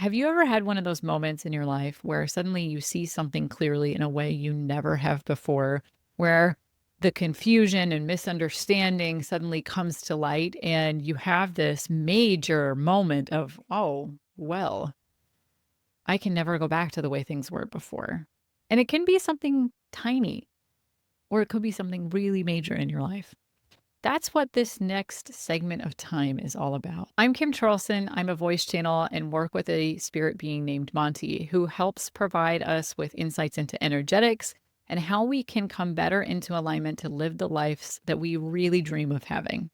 Have you ever had one of those moments in your life where suddenly you see something clearly in a way you never have before, where the confusion and misunderstanding suddenly comes to light and you have this major moment of, oh, well, I can never go back to the way things were before. And it can be something tiny, or it could be something really major in your life. That's what this next segment of time is all about. I'm Kim Charleston. I'm a voice channel and work with a spirit being named Monty, who helps provide us with insights into energetics and how we can come better into alignment to live the lives that we really dream of having.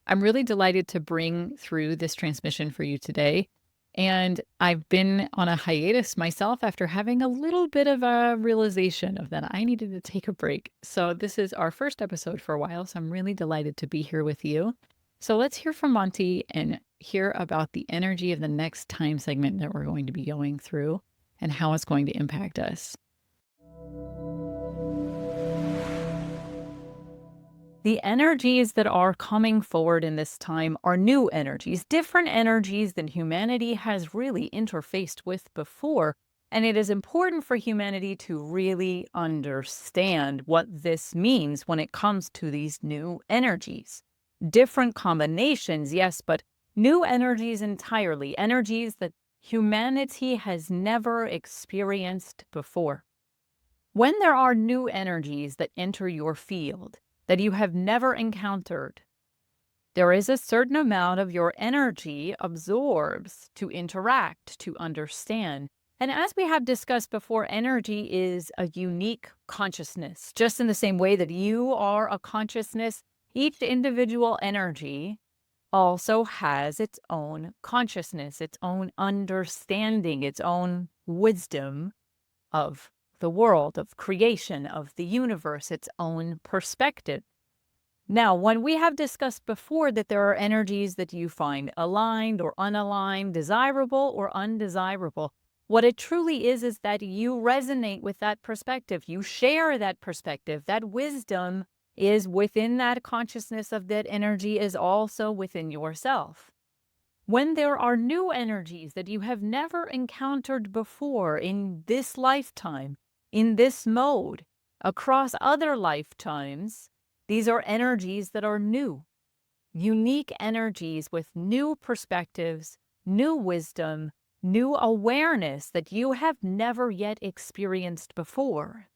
I'm really delighted to bring through this transmission for you today. And I've been on a hiatus myself after having a little bit of a realization of that I needed to take a break. So this is our first episode for a while. So I'm really delighted to be here with you. So let's hear from Monty and hear about the energy of the next time segment that we're going to be going through and how it's going to impact us. The energies that are coming forward in this time are new energies, different energies than humanity has really interfaced with before. And it is important for humanity to really understand what this means when it comes to these new energies. Different combinations, yes, but new energies entirely, energies that humanity has never experienced before. When there are new energies that enter your field, that you have never encountered, there is a certain amount of your energy absorbs to interact, to understand. And as we have discussed before, energy is a unique consciousness. Just in the same way that you are a consciousness, each individual energy also has its own consciousness, its own understanding, its own wisdom of the world, of creation, of the universe, its own perspective. Now, when we have discussed before that there are energies that you find aligned or unaligned, desirable or undesirable, what it truly is that you resonate with that perspective. You share that perspective. That wisdom is within that consciousness of that energy is also within yourself. When there are new energies that you have never encountered before in this lifetime, in this mode, across other lifetimes, these are energies that are new, unique energies with new perspectives, new wisdom, new awareness that you have never yet experienced before.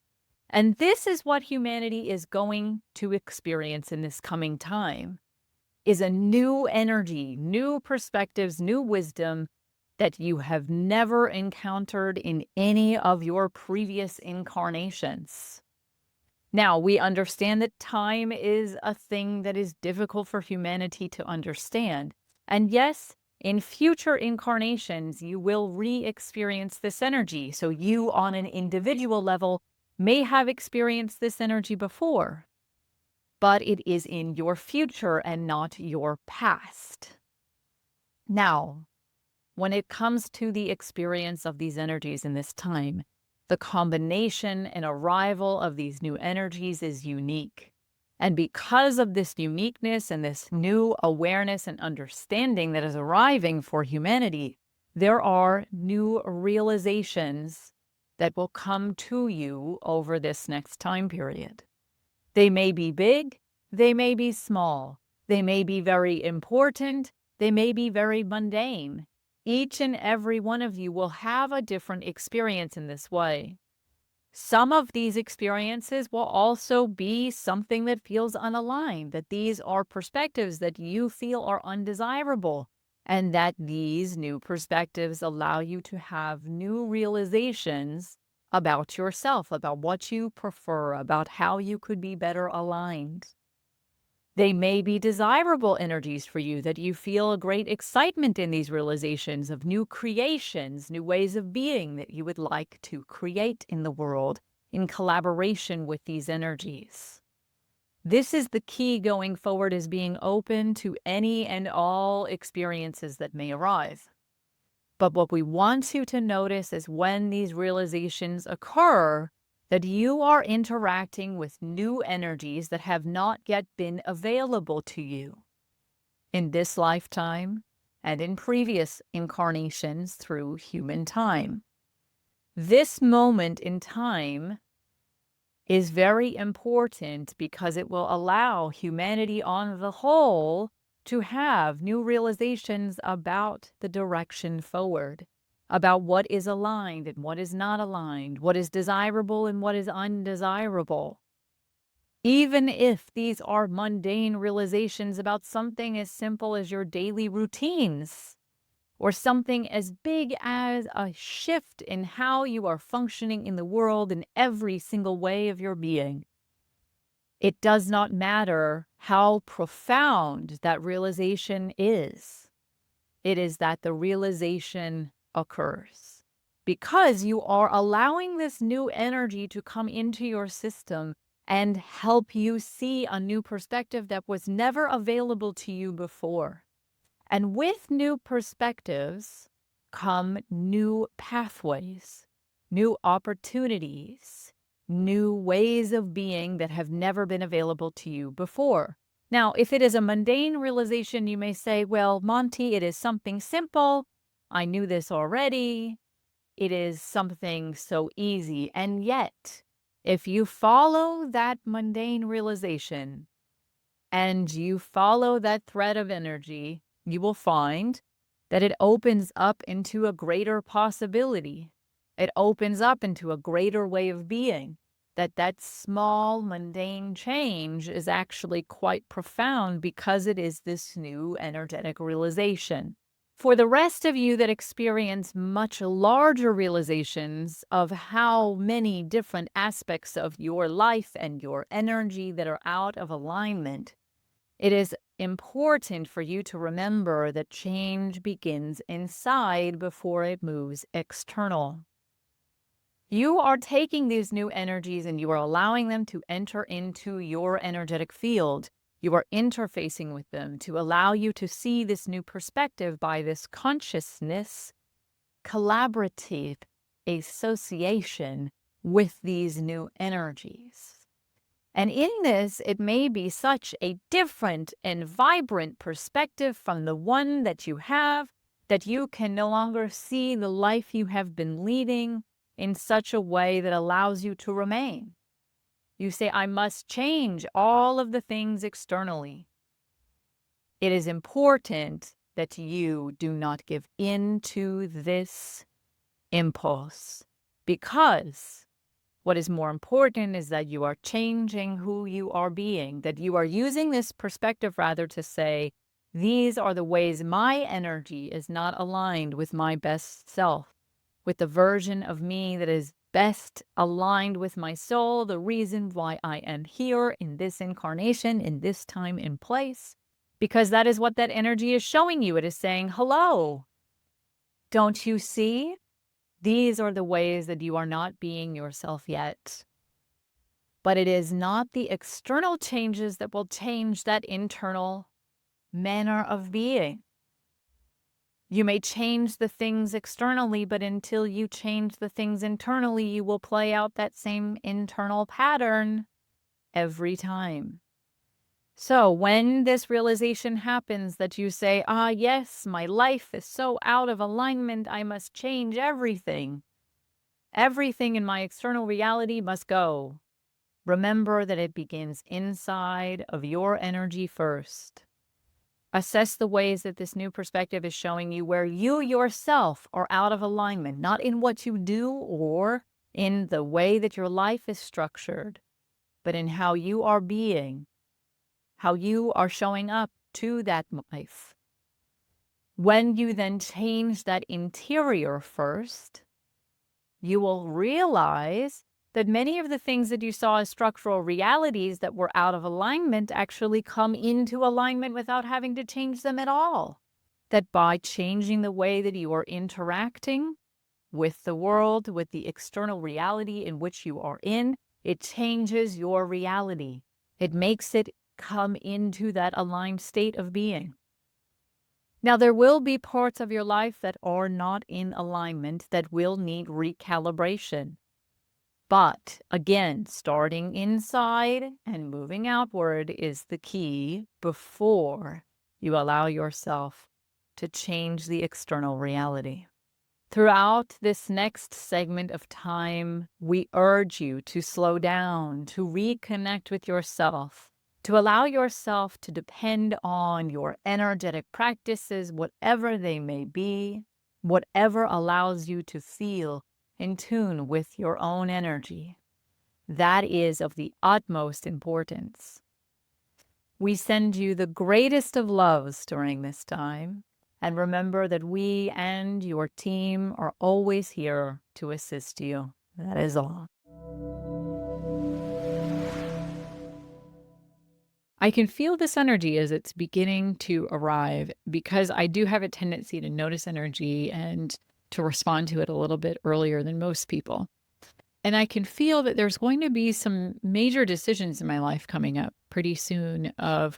And this is what humanity is going to experience in this coming time, is a new energy, new perspectives, new wisdom that you have never encountered in any of your previous incarnations. Now, we understand that time is a thing that is difficult for humanity to understand. And yes, in future incarnations, you will re-experience this energy. So you, on an individual level, may have experienced this energy before, but it is in your future and not your past. Now, when it comes to the experience of these energies in this time, the combination and arrival of these new energies is unique. And because of this uniqueness and this new awareness and understanding that is arriving for humanity, there are new realizations that will come to you over this next time period. They may be big, they may be small, they may be very important, they may be very mundane. Each and every one of you will have a different experience in this way. Some of these experiences will also be something that feels unaligned, that these are perspectives that you feel are undesirable, and that these new perspectives allow you to have new realizations about yourself, about what you prefer, about how you could be better aligned. They may be desirable energies for you, that you feel a great excitement in these realizations of new creations, new ways of being that you would like to create in the world in collaboration with these energies. This is the key going forward, is being open to any and all experiences that may arise. But what we want you to notice is when these realizations occur, that you are interacting with new energies that have not yet been available to you in this lifetime and in previous incarnations through human time. This moment in time is very important because it will allow humanity on the whole to have new realizations about the direction forward, about what is aligned and what is not aligned, what is desirable and what is undesirable. Even if these are mundane realizations about something as simple as your daily routines, or something as big as a shift in how you are functioning in the world in every single way of your being. It does not matter how profound that realization is. It is that the realization occurs because you are allowing this new energy to come into your system and help you see a new perspective that was never available to you before. And with new perspectives come new pathways, new opportunities, new ways of being that have never been available to you before. Now, if it is a mundane realization, you may say, well, Monty, it is something simple. I knew this already. It is something so easy. And yet, if you follow that mundane realization and you follow that thread of energy, you will find that it opens up into a greater possibility. It opens up into a greater way of being. That small mundane change is actually quite profound because it is this new energetic realization. For the rest of you that experience much larger realizations of how many different aspects of your life and your energy that are out of alignment, it is important for you to remember that change begins inside before it moves external. You are taking these new energies and you are allowing them to enter into your energetic field. You are interfacing with them to allow you to see this new perspective by this consciousness, collaborative association with these new energies. And in this, it may be such a different and vibrant perspective from the one that you have that you can no longer see the life you have been leading in such a way that allows you to remain. You say, I must change all of the things externally. It is important that you do not give in to this impulse because what is more important is that you are changing who you are being, that you are using this perspective rather to say, these are the ways my energy is not aligned with my best self, with the version of me that is best aligned with my soul, the reason why I am here in this incarnation, in this time and place, because that is what that energy is showing you. It is saying, hello, don't you see? These are the ways that you are not being yourself yet. But it is not the external changes that will change that internal manner of being. You may change the things externally, but until you change the things internally, you will play out that same internal pattern every time. So when this realization happens that you say, yes, my life is so out of alignment, I must change everything. Everything in my external reality must go. Remember that it begins inside of your energy first. Assess the ways that this new perspective is showing you where you yourself are out of alignment, not in what you do or in the way that your life is structured, but in how you are being, how you are showing up to that life. When you then change that interior first, you will realize that many of the things that you saw as structural realities that were out of alignment actually come into alignment without having to change them at all. That by changing the way that you are interacting with the world, with the external reality in which you are in, it changes your reality. It makes it come into that aligned state of being. Now, there will be parts of your life that are not in alignment that will need recalibration. But again, starting inside and moving outward is the key before you allow yourself to change the external reality. Throughout this next segment of time, we urge you to slow down, to reconnect with yourself, to allow yourself to depend on your energetic practices, whatever they may be, whatever allows you to feel in tune with your own energy. That is of the utmost importance. We send you the greatest of loves during this time. And remember that we and your team are always here to assist you. That is all. I can feel this energy as it's beginning to arrive because I do have a tendency to notice energy and to respond to it a little bit earlier than most people. And I can feel that there's going to be some major decisions in my life coming up pretty soon of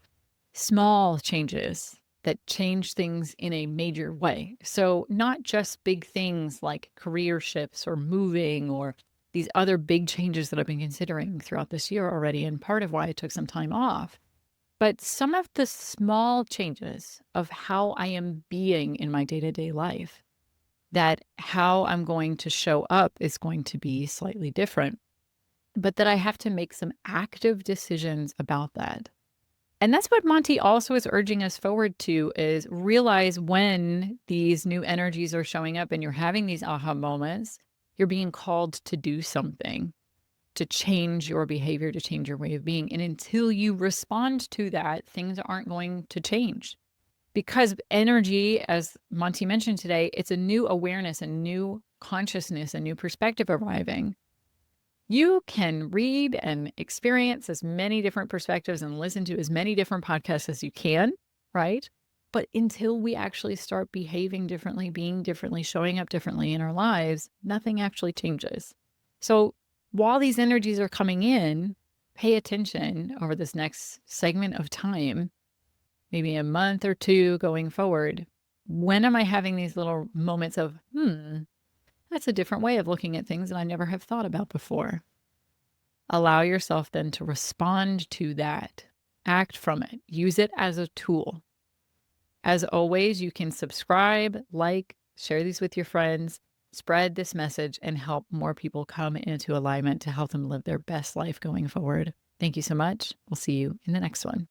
small changes that change things in a major way. So, not just big things like career shifts or moving or these other big changes that I've been considering throughout this year already, and part of why I took some time off, but some of the small changes of how I am being in my day to day life, that how I'm going to show up is going to be slightly different, but that I have to make some active decisions about that. And that's what Monty also is urging us forward to is realize when these new energies are showing up and you're having these aha moments, you're being called to do something, to change your behavior, to change your way of being. And until you respond to that, things aren't going to change. Because energy, as Monty mentioned today, it's a new awareness, a new consciousness, a new perspective arriving. You can read and experience as many different perspectives and listen to as many different podcasts as you can, right? But until we actually start behaving differently, being differently, showing up differently in our lives, nothing actually changes. So while these energies are coming in, pay attention over this next segment of time, maybe a month or two going forward. When am I having these little moments of, that's a different way of looking at things that I never have thought about before? Allow yourself then to respond to that. Act from it. Use it as a tool. As always, you can subscribe, like, share these with your friends, spread this message, and help more people come into alignment to help them live their best life going forward. Thank you so much. We'll see you in the next one.